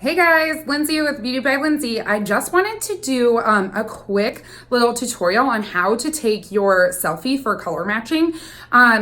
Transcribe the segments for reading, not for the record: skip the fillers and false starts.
Hey guys, Lindsay with Beauty by Lindsay. I just wanted to do a quick little tutorial on how to take your selfie for color matching.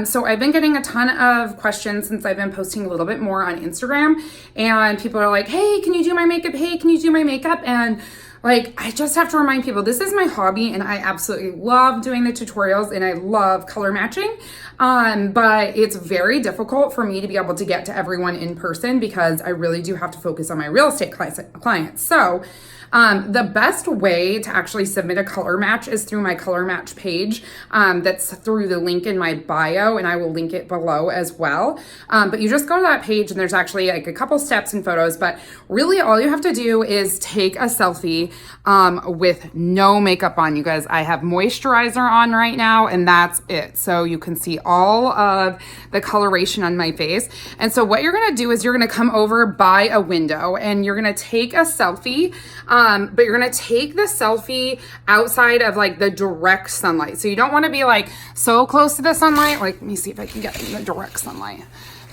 So I've been getting a ton of questions since I've been posting a little bit more on Instagram, and people are like, hey, can you do my makeup? Hey, can you do my makeup? And I just have to remind people, this is my hobby and I absolutely love doing the tutorials and I love color matching. But it's very difficult for me to be able to get to everyone in person because I really do have to focus on my real estate clients. So the best way to actually submit a color match is through my color match page. That's through the link in my bio, and I will link it below as well. But you just go to that page and there's actually like a couple steps and photos, but really all you have to do is take a selfie with no makeup on. You guys, I have moisturizer on right now and that's it. So you can see all of the coloration on my face. And so what you're gonna do is you're gonna come over by a window and you're gonna take a selfie, but you're gonna take the selfie outside of like the direct sunlight. So you don't wanna be like so close to the sunlight. Like, let me see if I can get in the direct sunlight.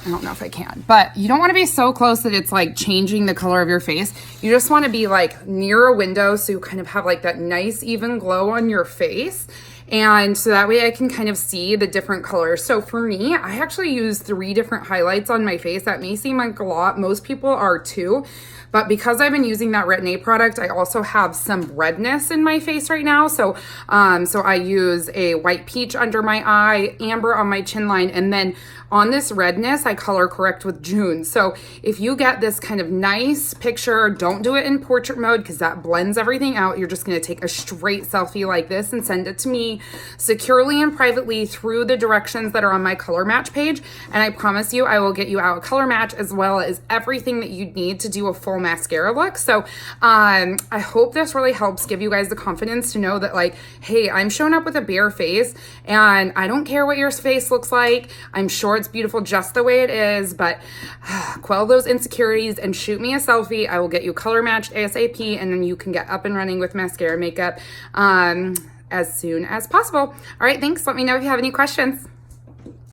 I don't know if I can, but you don't want to be so close that it's like changing the color of your face. You just want to be like near a window so you kind of have like that nice even glow on your face. And so that way I can kind of see the different colors. So for me, I actually use 3 different highlights on my face. That may seem like a lot. Most people are too. But because I've been using that Retin-A product, I also have some redness in my face right now. So I use a white peach under my eye, amber on my chin line, and then on this redness, I color correct with June. So if you get this kind of nice picture, don't do it in portrait mode because that blends everything out. You're just gonna take a straight selfie like this and send it to me securely and privately through the directions that are on my color match page. And I promise you, I will get you out a color match as well as everything that you need to do a full mascara look. So I hope this really helps give you guys the confidence to know that like, hey, I'm showing up with a bare face and I don't care what your face looks like. I'm sure it's beautiful just the way it is, but quell those insecurities and shoot me a selfie. I will get you color matched ASAP, and then you can get up and running with mascara makeup as soon as possible. All right, thanks. Let me know if you have any questions.